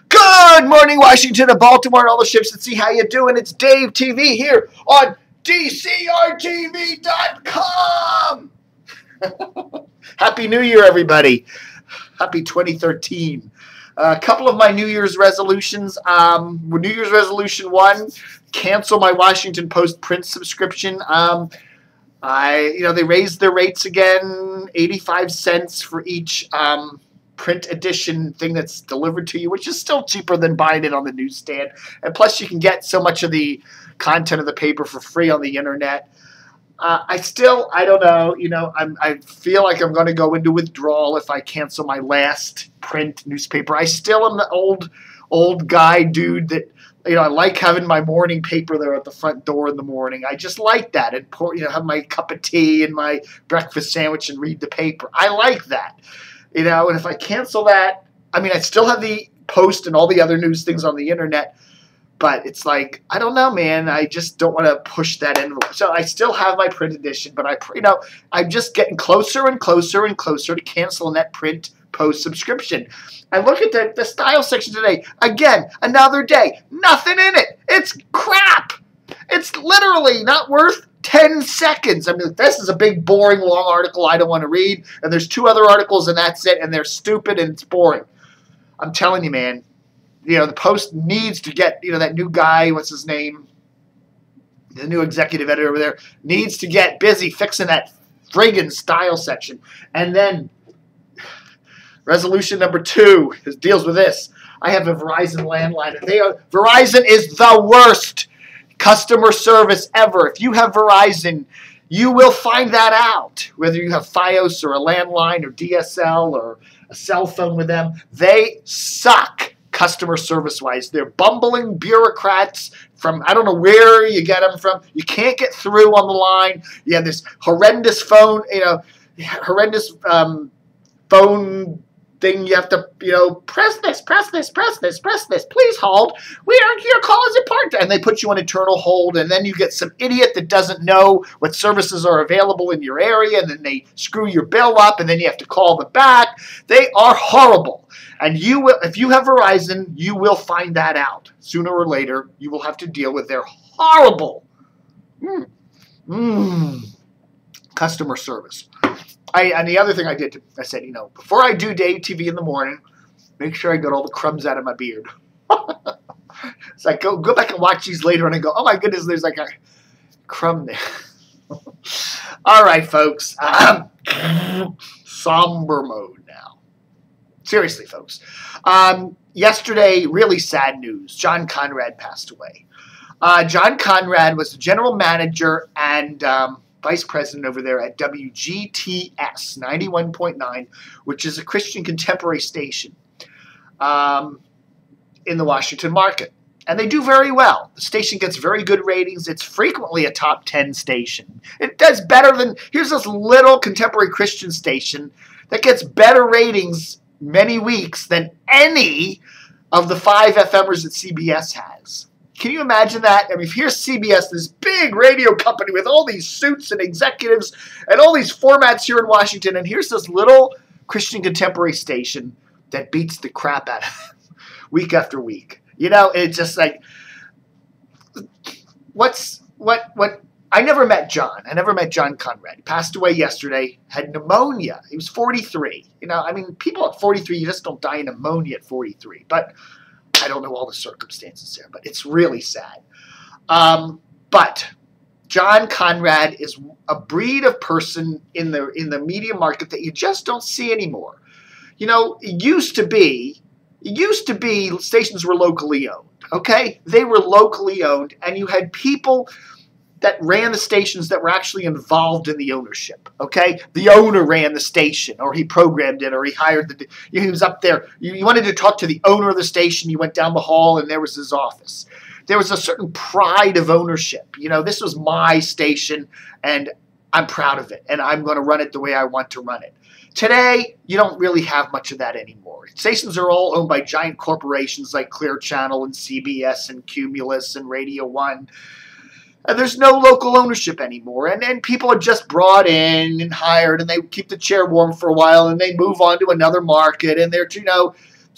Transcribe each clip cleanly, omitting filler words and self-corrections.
Good morning, Washington and Baltimore and all the ships at sea. How you doing? It's Dave TV here on DCRTV.com. Happy New Year, everybody. Happy 2013. A couple of my New Year's resolutions. New Year's resolution 1, cancel my Washington Post print subscription. They raised their rates again, 85 cents for each print edition thing that's delivered to you, which is still cheaper than buying it on the newsstand. And plus, you can get so much of the content of the paper for free on the internet. I don't know. I feel like I'm going to go into withdrawal if I cancel my last print newspaper. I still am the old guy dude that, I like having my morning paper there at the front door in the morning. I just like that, and have my cup of tea and my breakfast sandwich and read the paper. I like that. And if I cancel that, I still have the Post and all the other news things on the internet, but it's like, I don't know, man. I just don't want to push that envelope. So I still have my print edition, but I'm just getting closer and closer and closer to canceling that print Post subscription. I look at the style section today. Again, another day. Nothing in it. It's crap. It's literally not worth 10 seconds. This is a big, boring, long article I don't want to read. And there's 2 other articles, and that's it. And they're stupid, and it's boring. I'm telling you, man. The Post needs to get, that new guy, what's his name? The new executive editor over there needs to get busy fixing that friggin' style section. And then resolution number 2 deals with this. I have a Verizon landline, and Verizon is the worst customer service ever. If you have Verizon, you will find that out. Whether you have Fios or a landline or DSL or a cell phone with them, they suck customer service-wise. They're bumbling bureaucrats from, I don't know where you get them from. You can't get through on the line. You have this horrendous phone, phone thing. You have to, press this, please hold. Your call is important. And they put you on eternal hold, and then you get some idiot that doesn't know what services are available in your area, and then they screw your bill up, and then you have to call them back. They are horrible. And if you have Verizon, you will find that out. Sooner or later, you will have to deal with their horrible customer service. And the other thing I did, I said, before I do Dave TV in the morning, make sure I get all the crumbs out of my beard. So I go back and watch these later, and I go, oh my goodness, there's like a crumb there. All right, folks. Somber mode now. Seriously, folks. Yesterday, really sad news. John Konrad passed away. John Konrad was the general manager and vice president over there at WGTS 91.9, which is a Christian contemporary station in the Washington market. And they do very well. The station gets very good ratings. It's frequently a top 10 station. It does better than, here's this little contemporary Christian station that gets better ratings many weeks than any of the 5 FMers that CBS has. Can you imagine that? Here's CBS, this big radio company with all these suits and executives and all these formats here in Washington, and here's this little Christian contemporary station that beats the crap out of them week after week. It's just like, I never met John. I never met John Konrad. He passed away yesterday, had pneumonia. He was 43. People at 43, you just don't die of pneumonia at 43. But I don't know all the circumstances there, but it's really sad. But John Konrad is a breed of person in the media market that you just don't see anymore. It used to be stations were locally owned, okay? They were locally owned, and you had people that ran the stations that were actually involved in the ownership, okay? The owner ran the station, or he programmed it, or he hired he was up there. You wanted to talk to the owner of the station, you went down the hall, and there was his office. There was a certain pride of ownership. This was my station, and I'm proud of it, and I'm going to run it the way I want to run it. Today, you don't really have much of that anymore. Stations are all owned by giant corporations like Clear Channel and CBS and Cumulus and Radio One. And there's no local ownership anymore. And people are just brought in and hired, and they keep the chair warm for a while, and they move on to another market. And they're,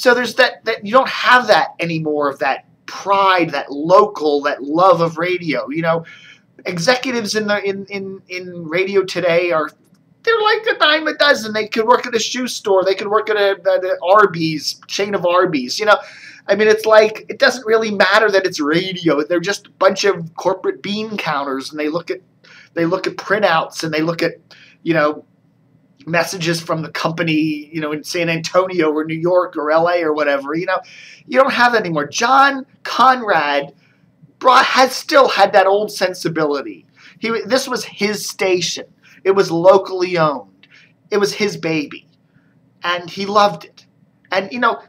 So there's that you don't have that anymore, of that pride, that local, that love of radio. You know, executives in radio today they're like a dime a dozen. They could work at a shoe store. They could work at a Arby's, chain of Arby's. You know, I mean, it's like, it doesn't really matter that it's radio. They're just a bunch of corporate bean counters, and they look at printouts, and they look at, you know, messages from the company, you know, in San Antonio or New York or LA or whatever. You know, you don't have that anymore. John Konrad still had that old sensibility. This was his station. It was locally owned. It was his baby, and he loved it. And, you know,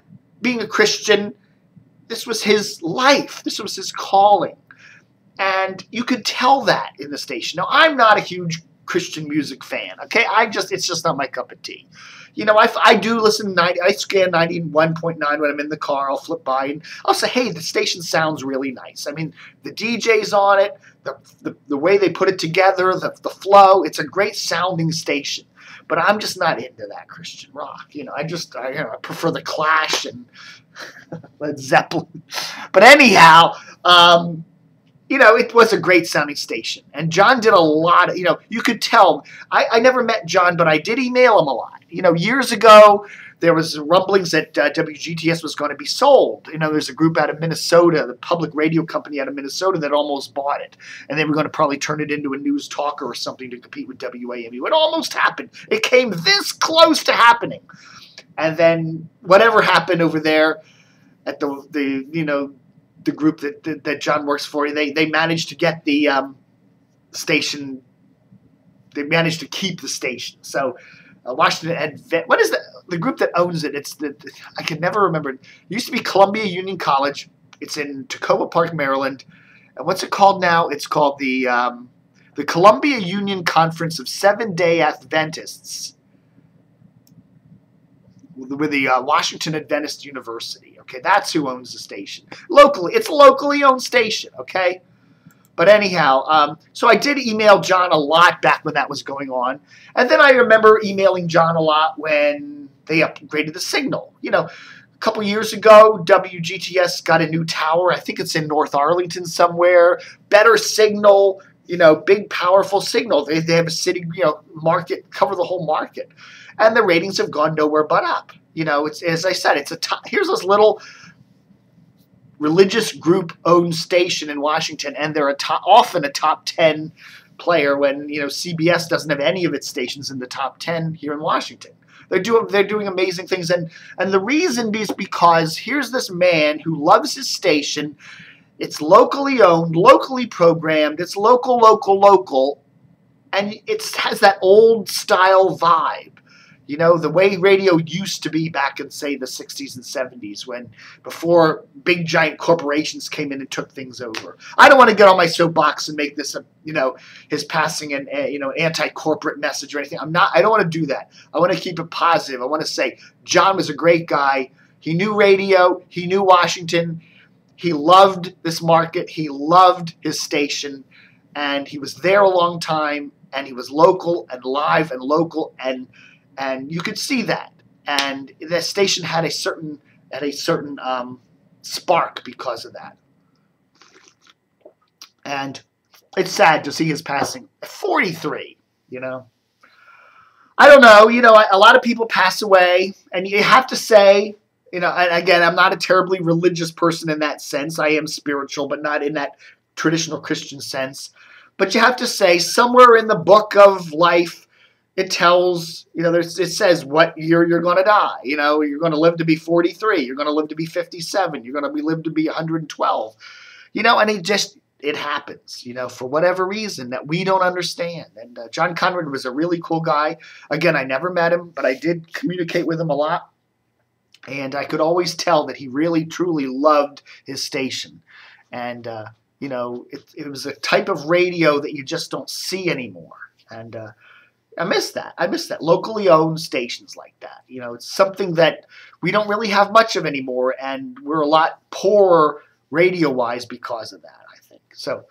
being a Christian, this was his life. This was his calling. And you could tell that in the station. Now, I'm not a huge Christian music fan, okay? It's just not my cup of tea. You know, I do listen to I scan 91.9 when I'm in the car. I'll flip by and I'll say, hey, the station sounds really nice. I mean, the DJ's on it, the way they put it together, the flow, it's a great sounding station. But I'm just not into that Christian rock. You know, I prefer the Clash and Led Zeppelin. But anyhow, you know, it was a great sounding station. And John did a lot of, you know, you could tell. I never met John, but I did email him a lot. You know, years ago, there was rumblings that WGTS was going to be sold. You know, there's a group out of Minnesota, the public radio company out of Minnesota, that almost bought it. And they were going to probably turn it into a news talker or something to compete with WAMU. It almost happened. It came this close to happening. And then whatever happened over there at the you know, the group that John works for, they managed to get the station. They managed to keep the station. So Washington what is the group that owns it? It's I can never remember. It used to be Columbia Union College. It's in Tacoma Park, Maryland. And what's it called now? It's called the Columbia Union Conference of Seventh-day Adventists, with the Washington Adventist University. Okay, that's who owns the station. Locally, it's a locally owned station, okay? But anyhow, so I did email John a lot back when that was going on. And then I remember emailing John a lot when they upgraded the signal. You know, a couple years ago, WGTS got a new tower. I think it's in North Arlington somewhere. Better signal, you know, big, powerful signal. They have a city, you know, market, cover the whole market. And the ratings have gone nowhere but up. You know, it's, as I said, it's here's this little religious group owned station in Washington, and they're often a top 10 player when, you know, CBS doesn't have any of its stations in the top 10 here in Washington. They're doing amazing things, and the reason is because here's this man who loves his station. It's locally owned, locally programmed. It's local, and it has that old style vibe. You know, the way radio used to be back in, say, the 60s and 70s, before big giant corporations came in and took things over. I don't want to get on my soapbox and make this you know, his passing an you know, anti-corporate message or anything. I don't want to do that. I want to keep it positive. I want to say John was a great guy. He knew radio. He knew Washington. He loved this market. He loved his station, and he was there a long time, and he was local and live and local, and you could see that, and the station had a certain spark because of that. And it's sad to see his passing at 43. You know, I don't know. You know, a lot of people pass away, and you have to say, you know, and again, I'm not a terribly religious person in that sense. I am spiritual, but not in that traditional Christian sense. But you have to say, somewhere in the book of life, it tells, you know, it says what year you're going to die. You know, you're going to live to be 43. You're going to live to be 57. You're going to live to be 112. You know, and it happens, you know, for whatever reason that we don't understand. And John Konrad was a really cool guy. Again, I never met him, but I did communicate with him a lot. And I could always tell that he really, truly loved his station. And, you know, it was a type of radio that you just don't see anymore. And I miss that. I miss that. Locally owned stations like that. You know, it's something that we don't really have much of anymore, and we're a lot poorer radio-wise because of that, I think. So,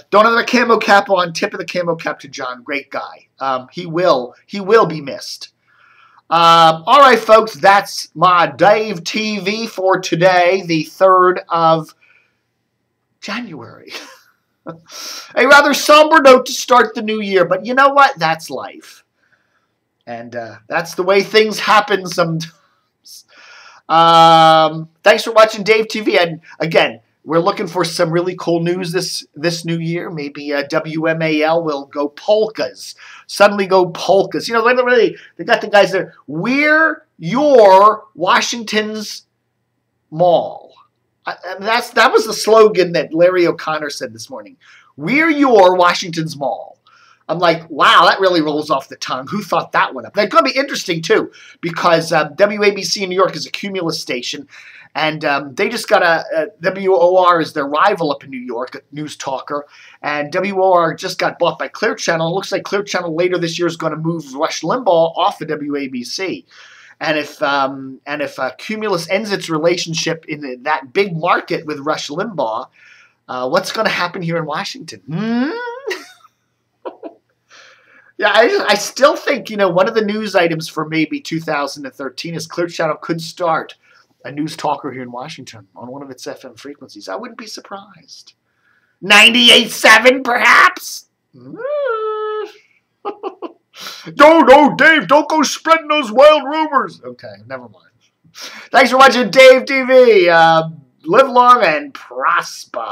don't have a camo cap on. Tip of the camo cap to John. Great guy. He will be missed. All right, folks, that's my Dave TV for today, the 3rd of January. A rather somber note to start the new year, but you know what? That's life. And that's the way things happen sometimes. Thanks for watching Dave TV. And again, we're looking for some really cool news this new year. Maybe WMAL will go polkas. Suddenly go polkas. You know, literally, they got the guys there. We're your Washington's mall. That was the slogan that Larry O'Connor said this morning. We're your Washington's mall. I'm like, wow, that really rolls off the tongue. Who thought that one up? That's going to be interesting, too, because WABC in New York is a Cumulus station, and they just got WOR is their rival up in New York, a news talker, and WOR just got bought by Clear Channel. It looks like Clear Channel later this year is going to move Rush Limbaugh off of WABC. And if Cumulus ends its relationship in that big market with Rush Limbaugh, what's going to happen here in Washington? Yeah, I still think, you know, one of the news items for maybe 2013 is Clear Channel could start a news talker here in Washington on one of its FM frequencies. I wouldn't be surprised. 98.7, perhaps? No, Dave, don't go spreading those wild rumors. Okay, never mind. Thanks for watching Dave TV. Live long and prosper.